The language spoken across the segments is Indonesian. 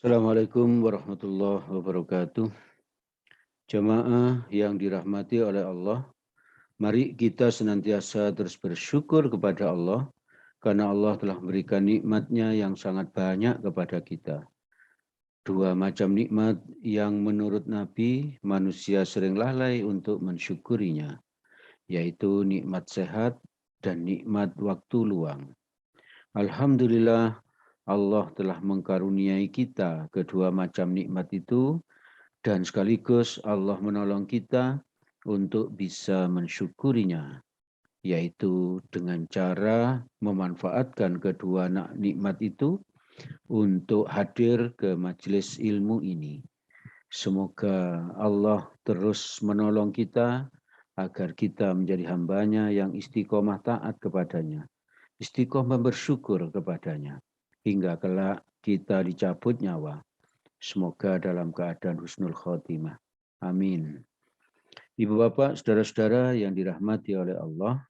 Assalamualaikum warahmatullahi wabarakatuh. Jamaah yang dirahmati oleh Allah, mari kita senantiasa terus bersyukur kepada Allah karena Allah telah memberikan nikmat-Nya yang sangat banyak kepada kita. Dua macam nikmat yang menurut Nabi manusia sering lalai untuk mensyukurinya, yaitu nikmat sehat dan nikmat waktu luang. Alhamdulillah Allah telah mengkaruniai kita kedua macam nikmat itu, dan sekaligus Allah menolong kita untuk bisa mensyukurinya, yaitu dengan cara memanfaatkan kedua nikmat itu untuk hadir ke majelis ilmu ini. Semoga Allah terus menolong kita agar kita menjadi hambanya yang istiqomah taat kepadanya, istiqomah bersyukur kepadanya, hingga kelak kita dicabut nyawa. Semoga dalam keadaan husnul khotimah. Amin. Ibu bapak, saudara-saudara yang dirahmati oleh Allah,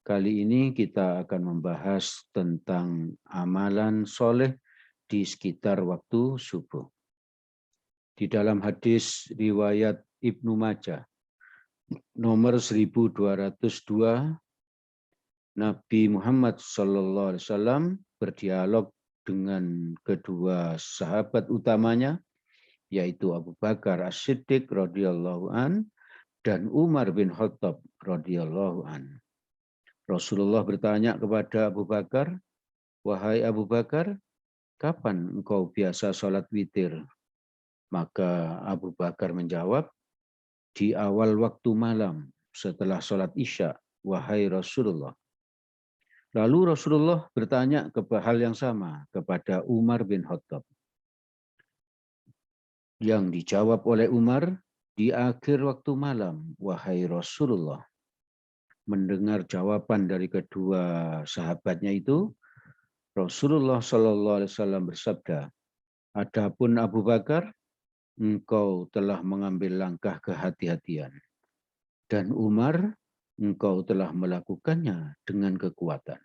kali ini kita akan membahas tentang amalan soleh di sekitar waktu subuh. Di dalam hadis riwayat Ibnu Majah, nomor 1202, Nabi Muhammad SAW berdialog dengan kedua sahabat utamanya, yaitu Abu Bakar As-Siddiq radhiyallahu an dan Umar bin Khattab radhiyallahu an. Rasulullah bertanya kepada Abu Bakar, "Wahai Abu Bakar, kapan engkau biasa sholat witir?" Maka Abu Bakar menjawab, "Di awal waktu malam setelah sholat Isya, wahai Rasulullah." Lalu Rasulullah bertanya hal yang sama kepada Umar bin Khattab. Yang dijawab oleh Umar, "Di akhir waktu malam, wahai Rasulullah." Mendengar jawaban dari kedua sahabatnya itu, Rasulullah SAW bersabda, "Adapun Abu Bakar, engkau telah mengambil langkah kehati-hatian. Dan Umar, engkau telah melakukannya dengan kekuatan."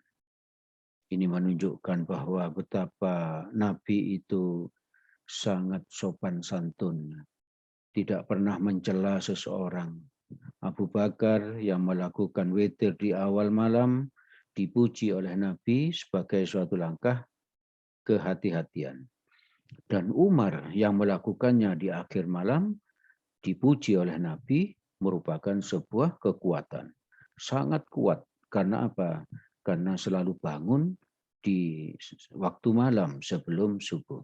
Ini menunjukkan bahwa betapa Nabi itu sangat sopan santun, tidak pernah mencela seseorang. Abu Bakar yang melakukan witir di awal malam dipuji oleh Nabi sebagai suatu langkah kehati-hatian. Dan Umar yang melakukannya di akhir malam dipuji oleh Nabi merupakan sebuah kekuatan. Sangat kuat. Karena apa? Karena selalu bangun di waktu malam sebelum subuh.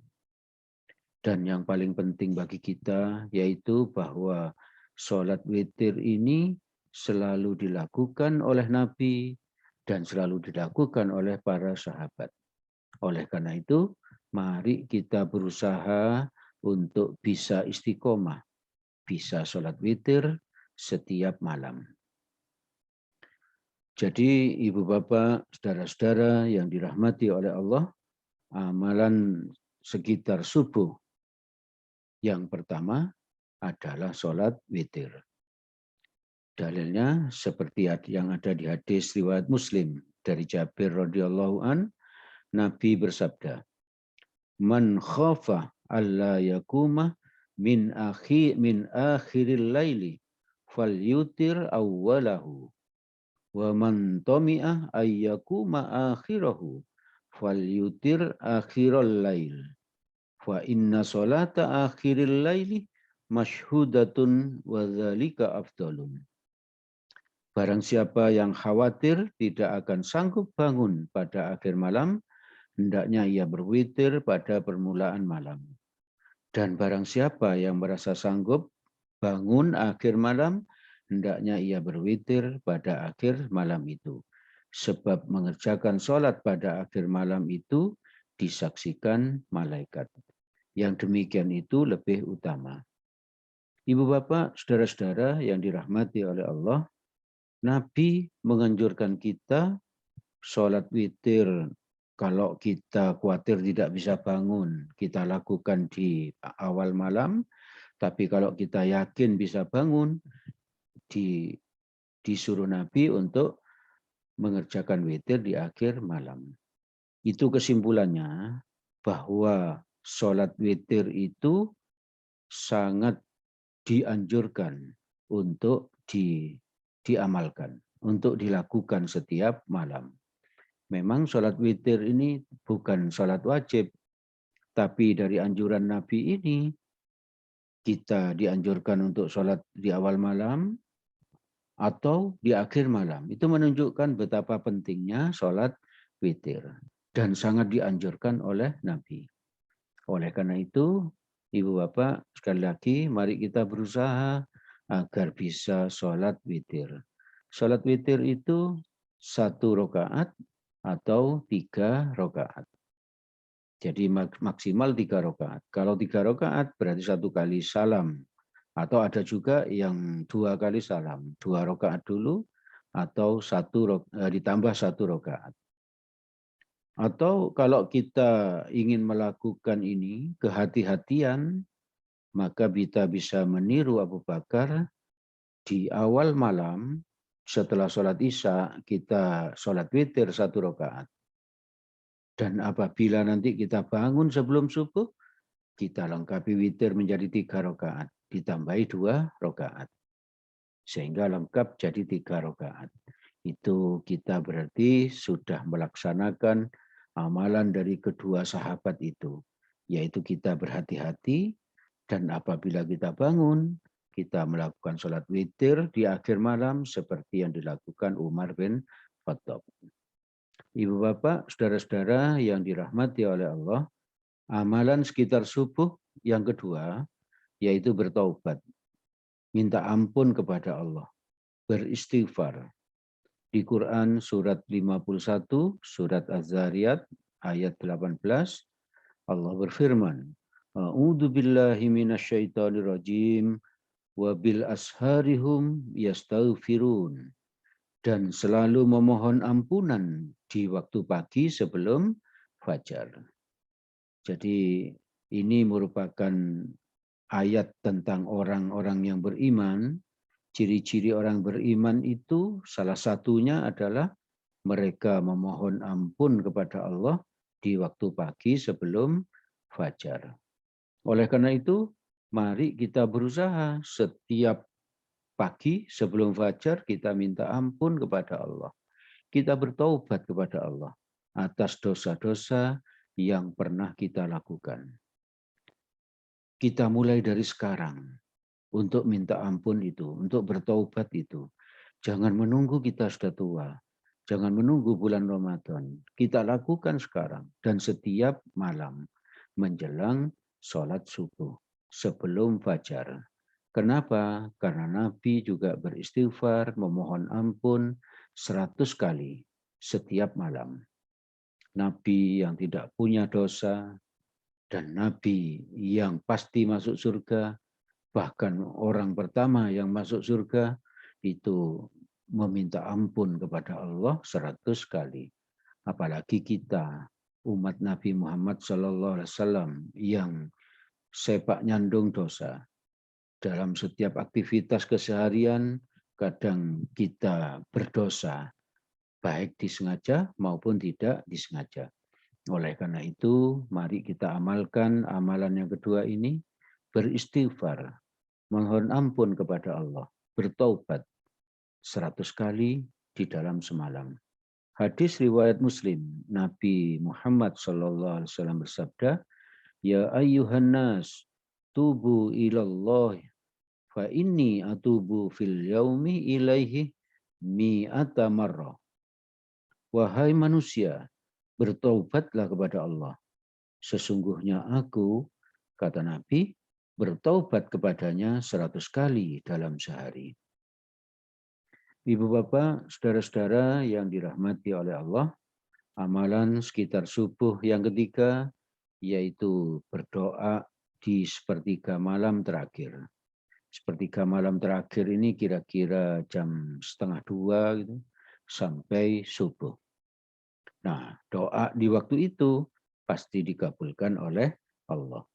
Dan yang paling penting bagi kita yaitu bahwa sholat witir ini selalu dilakukan oleh Nabi dan selalu dilakukan oleh para sahabat. Oleh karena itu, mari kita berusaha untuk bisa istiqomah, bisa sholat witir setiap malam. Jadi ibu bapak, saudara-saudara yang dirahmati oleh Allah, amalan sekitar subuh yang pertama adalah sholat witir. Dalilnya seperti yang ada di hadis riwayat Muslim dari Jabir radhiyallahu an, Nabi bersabda, "Man khafa alla yakuma min akhiril laili falyutir awwalahu wa man tami'a ayyakuma akhirahu falyutir akhiral lail fa inna salata akhiril laili masyhudatun wa dzalika afdalun." Barang siapa yang khawatir tidak akan sanggup bangun pada akhir malam, hendaknya ia berwitir pada permulaan malam. Dan barang siapa yang merasa sanggup bangun akhir malam, hendaknya ia berwitir pada akhir malam itu. Sebab mengerjakan sholat pada akhir malam itu disaksikan malaikat. Yang demikian itu lebih utama. Ibu bapak, saudara-saudara yang dirahmati oleh Allah, Nabi menganjurkan kita sholat witir. Kalau kita khawatir tidak bisa bangun, kita lakukan di awal malam. Tapi kalau kita yakin bisa bangun, disuruh Nabi untuk mengerjakan witir di akhir malam. Itu kesimpulannya bahwa sholat witir itu sangat dianjurkan untuk diamalkan, untuk dilakukan setiap malam. Memang sholat witir ini bukan sholat wajib, tapi dari anjuran Nabi ini kita dianjurkan untuk sholat di awal malam atau di akhir malam. Itu menunjukkan betapa pentingnya sholat witir dan sangat dianjurkan oleh Nabi. Oleh karena itu, Ibu Bapak, sekali lagi mari kita berusaha agar bisa sholat witir. Sholat witir itu 1 rakaat atau 3 rakaat. Jadi maksimal 3 rakaat. Kalau 3 rakaat berarti 1 kali salam. Atau ada juga yang 2 kali salam. 2 rakaat dulu atau ditambah 1 rakaat. Atau kalau kita ingin melakukan ini kehati-hatian, maka kita bisa meniru Abu Bakar di awal malam setelah sholat Isya kita sholat witir 1 rakaat. Dan apabila nanti kita bangun sebelum subuh, kita lengkapi witir menjadi 3 rakaat, ditambahi 2 rakaat. Sehingga lengkap jadi 3 rakaat. Itu kita berarti sudah melaksanakan amalan dari kedua sahabat itu. Yaitu kita berhati-hati dan apabila kita bangun, kita melakukan sholat witir di akhir malam seperti yang dilakukan Umar bin Khattab. Ibu Bapak, saudara-saudara yang dirahmati oleh Allah, amalan sekitar subuh yang kedua yaitu bertaubat, minta ampun kepada Allah, beristighfar. Di Quran surat 51, surat Az-Zariyat ayat 18, Allah berfirman, A'udzu billahi minasyaitonir rajim wa bil asharihum yastaghfirun. Dan selalu memohon ampunan di waktu pagi sebelum fajar. Jadi ini merupakan ayat tentang orang-orang yang beriman. Ciri-ciri orang beriman itu salah satunya adalah mereka memohon ampun kepada Allah di waktu pagi sebelum fajar. Oleh karena itu, mari kita berusaha setiap pagi sebelum fajar kita minta ampun kepada Allah. Kita bertaubat kepada Allah atas dosa-dosa yang pernah kita lakukan. Kita mulai dari sekarang untuk minta ampun itu, untuk bertaubat itu. Jangan menunggu kita sudah tua. Jangan menunggu bulan Ramadan. Kita lakukan sekarang dan setiap malam menjelang sholat subuh sebelum fajar. Kenapa? Karena Nabi juga beristighfar, memohon ampun 100 kali setiap malam. Nabi yang tidak punya dosa dan Nabi yang pasti masuk surga, bahkan orang pertama yang masuk surga itu meminta ampun kepada Allah 100 kali. Apalagi kita umat Nabi Muhammad SAW yang sepak nyandung dosa. Dalam setiap aktivitas keseharian, kadang kita berdosa, baik disengaja maupun tidak disengaja. Oleh karena itu, mari kita amalkan amalan yang kedua ini, beristighfar, mohon ampun kepada Allah, bertaubat 100 kali di dalam semalam. Hadis riwayat Muslim, Nabi Muhammad SAW bersabda, Ya ayyuhan nas, tubu ilallah, fa inni atubu fil yaumi ilaihi mi'ata marrah. Wahai manusia, bertaubatlah kepada Allah. Sesungguhnya aku, kata Nabi, bertaubat kepadanya 100 kali dalam sehari. Ibu bapak, saudara-saudara yang dirahmati oleh Allah, amalan sekitar subuh yang ketiga, yaitu berdoa di sepertiga malam terakhir. Sepertiga malam terakhir ini kira-kira jam 1:30 gitu, sampai subuh. Nah, doa di waktu itu pasti dikabulkan oleh Allah.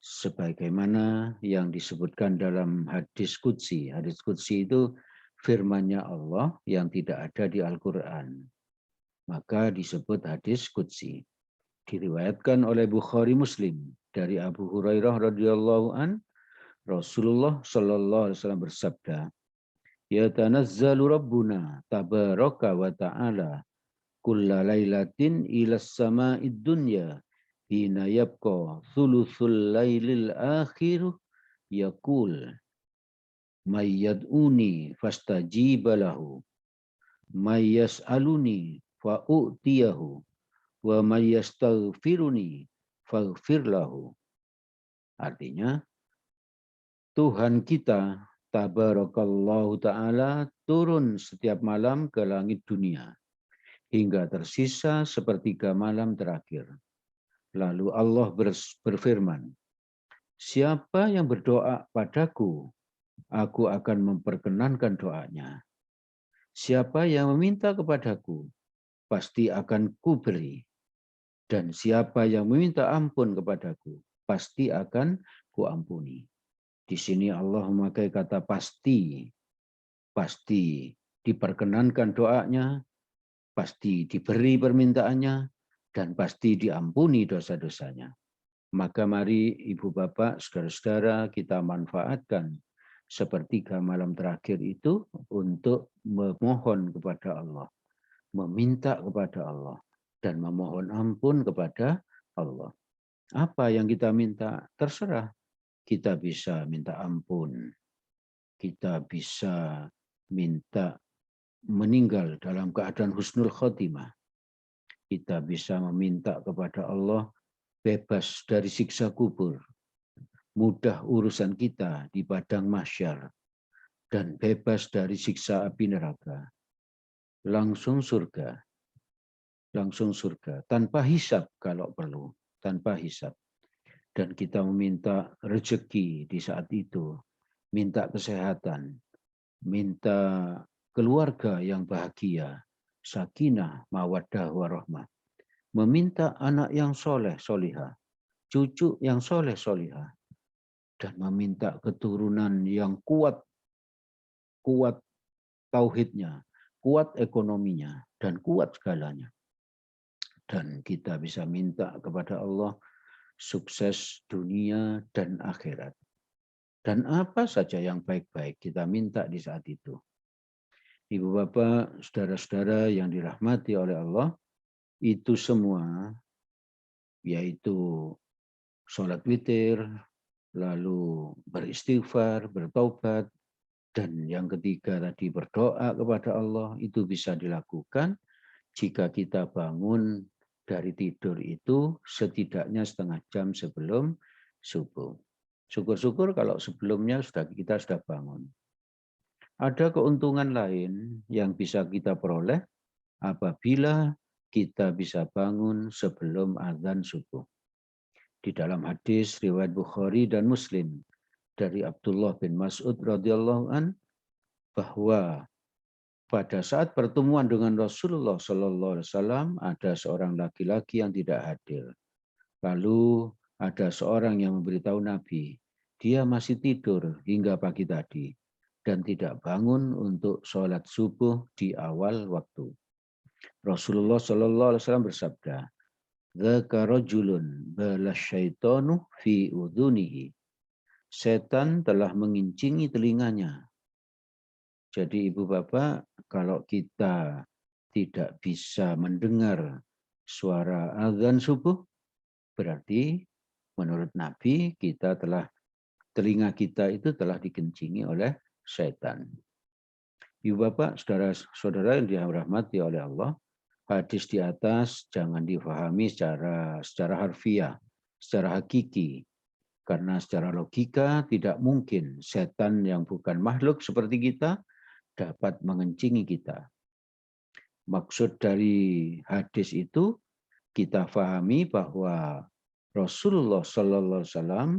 Sebagaimana yang disebutkan dalam hadis qudsi. Hadis qudsi itu firman-Nya Allah yang tidak ada di Al-Quran. Maka disebut hadis qudsi. Diriwayatkan oleh Bukhari Muslim Dari Abu Hurairah radhiyallahu an, Rasulullah sallallahu alaihi wasallam bersabda, "Ya tanazzalu Rabbuna tabaraka wa ta'ala kulla lailatin ila sama'id dunya hina yabqa thuluthul lailil akhir yaqul may yad'uni fastajiba lahu may yas'aluni fa'utiyahu wa may yastaghfiruni faghfir lahu." Artinya, Tuhan kita tabarakallahu ta'ala turun setiap malam ke langit dunia hingga tersisa sepertiga malam terakhir. Lalu Allah berfirman, "Siapa yang berdoa padaku, aku akan memperkenankan doanya. Siapa yang meminta kepadaku, pasti akan kuberi. Dan siapa yang meminta ampun kepadaku, pasti akan kuampuni." Di sini Allah memakai kata pasti. Pasti diperkenankan doanya, pasti diberi permintaannya, dan pasti diampuni dosa-dosanya. Maka mari Ibu Bapak, saudara-saudara, kita manfaatkan sepertiga malam terakhir itu untuk memohon kepada Allah, meminta kepada Allah, dan memohon ampun kepada Allah. Apa yang kita minta? Terserah. Kita bisa minta ampun, kita bisa minta meninggal dalam keadaan husnul khotimah. Kita bisa meminta kepada Allah bebas dari siksa kubur, mudah urusan kita di padang mahsyar, dan bebas dari siksa api neraka. Langsung surga, tanpa hisab kalau perlu, tanpa hisab. Dan kita meminta rezeki di saat itu, minta kesehatan, minta keluarga yang bahagia, sakinah, mawaddah, warahmah. Meminta anak yang soleh, solihah, cucu yang soleh, solihah, dan meminta keturunan yang kuat tauhidnya, kuat ekonominya, dan kuat segalanya. Dan kita bisa minta kepada Allah sukses dunia dan akhirat. Dan apa saja yang baik-baik kita minta di saat itu. Ibu bapak, saudara-saudara yang dirahmati oleh Allah, itu semua yaitu sholat witir, lalu beristighfar, bertaubat, dan yang ketiga tadi berdoa kepada Allah, itu bisa dilakukan jika kita bangun dari tidur itu setidaknya setengah jam sebelum subuh. Syukur-syukur kalau sebelumnya kita sudah bangun. Ada keuntungan lain yang bisa kita peroleh apabila kita bisa bangun sebelum azan subuh. Di dalam hadis riwayat Bukhari dan Muslim dari Abdullah bin Mas'ud radhiyallahu an, bahwa pada saat pertemuan dengan Rasulullah Sallallahu Alaihi Wasallam ada seorang laki-laki yang tidak hadir. Lalu ada seorang yang memberitahu Nabi, dia masih tidur hingga pagi tadi dan tidak bangun untuk sholat subuh di awal waktu. Rasulullah Sallallahu Alaihi Wasallam bersabda, "Dzaka rajulun balasyaitanu fi udhunihi." Setan telah mengincingi telinganya. Jadi ibu bapak, kalau kita tidak bisa mendengar suara azan subuh, berarti menurut Nabi telinga kita itu telah dikencingi oleh setan. Ibu bapak, saudara-saudara yang dirahmati oleh Allah, hadis di atas jangan difahami secara harfiah, secara hakiki. Karena secara logika tidak mungkin setan yang bukan makhluk seperti kita dapat mengencingi kita. Maksud dari hadis itu kita fahami bahwa Rasulullah Sallallahu Alaihi Wasallam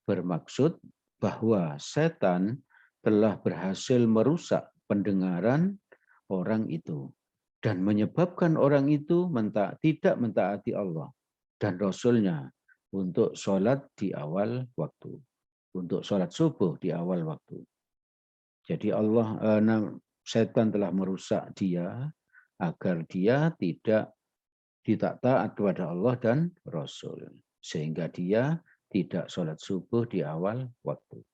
bermaksud bahwa setan telah berhasil merusak pendengaran orang itu dan menyebabkan orang itu tidak mentaati Allah dan Rasulnya untuk sholat di awal waktu, untuk sholat subuh di awal waktu. Jadi setan telah merusak dia agar dia tidak taat kepada Allah dan Rasul. sehingga dia tidak sholat subuh di awal waktu.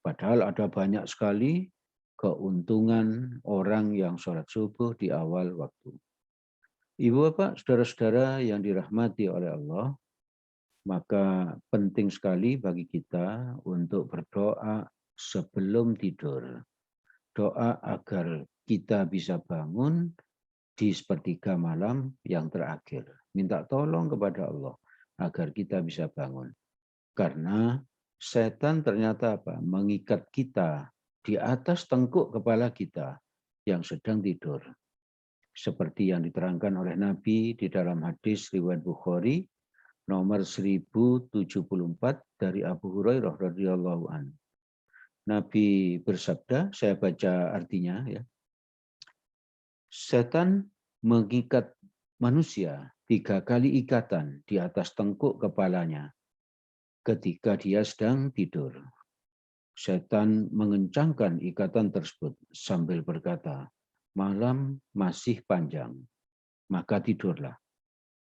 Padahal ada banyak sekali keuntungan orang yang sholat subuh di awal waktu. Ibu bapak, saudara-saudara yang dirahmati oleh Allah, maka penting sekali bagi kita untuk berdoa sebelum tidur. Doa agar kita bisa bangun di sepertiga malam yang terakhir. Minta tolong kepada Allah agar kita bisa bangun. Karena setan ternyata apa? Mengikat kita di atas tengkuk kepala kita yang sedang tidur. Seperti yang diterangkan oleh Nabi di dalam hadis riwayat Bukhari nomor 1074 dari Abu Hurairah radhiyallahu anhu. Nabi bersabda, saya baca artinya ya. Setan mengikat manusia 3 kali ikatan di atas tengkuk kepalanya ketika dia sedang tidur. Setan mengencangkan ikatan tersebut sambil berkata, malam masih panjang, maka tidurlah.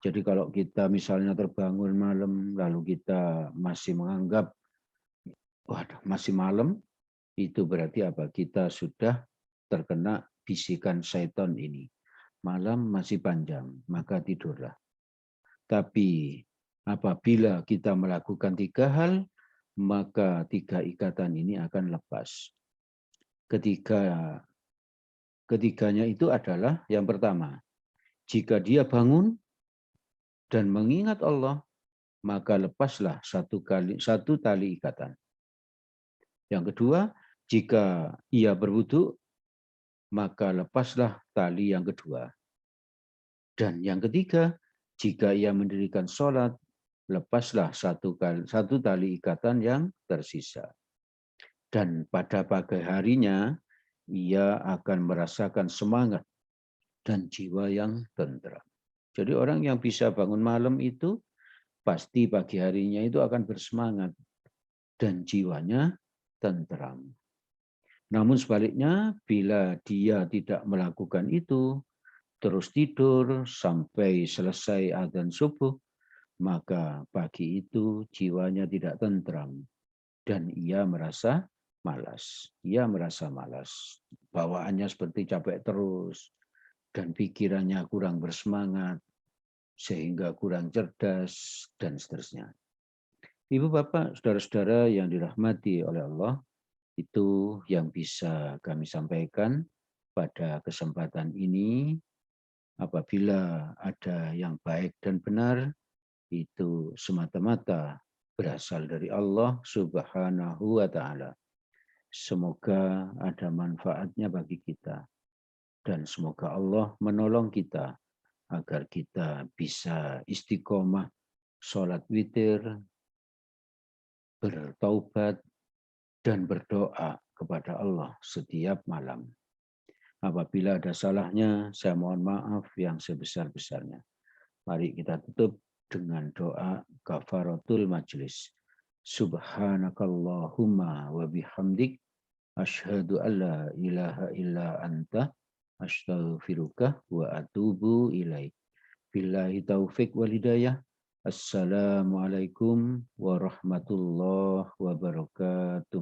Jadi kalau kita misalnya terbangun malam, lalu kita masih menganggap, waduh masih malam, itu berarti apa? Kita sudah terkena bisikan syaitan ini. Malam masih panjang, maka tidurlah. Tapi apabila kita melakukan 3 hal, maka 3 ikatan ini akan lepas. Ketiganya itu adalah yang pertama, jika dia bangun dan mengingat Allah, maka lepaslah satu tali ikatan. Yang kedua, jika ia berwudu, maka lepaslah tali yang kedua. Dan yang ketiga, jika ia mendirikan sholat, lepaslah satu tali ikatan yang tersisa. Dan pada pagi harinya, ia akan merasakan semangat dan jiwa yang tentram. Jadi orang yang bisa bangun malam itu, pasti pagi harinya itu akan bersemangat dan jiwanya tentram. Namun sebaliknya, bila dia tidak melakukan itu, terus tidur sampai selesai adzan subuh, maka pagi itu jiwanya tidak tentram dan ia merasa malas. Ia merasa malas. Bawaannya seperti capek terus dan pikirannya kurang bersemangat sehingga kurang cerdas dan seterusnya. Ibu bapak, saudara-saudara yang dirahmati oleh Allah, itu yang bisa kami sampaikan pada kesempatan ini. Apabila ada yang baik dan benar, itu semata-mata berasal dari Allah Subhanahu wa Ta'ala. Semoga ada manfaatnya bagi kita, dan semoga Allah menolong kita agar kita bisa istiqomah, sholat witir, bertaubat, dan berdoa kepada Allah setiap malam. Apabila ada salahnya, saya mohon maaf yang sebesar-besarnya. Mari kita tutup dengan doa kafaratul majlis. Subhanakallahumma wa bihamdik asyhadu an la ilaha illa anta astaghfiruka wa atubu ilaik. Billahi taufik wal hidayah. Assalamualaikum warahmatullahi wabarakatuh.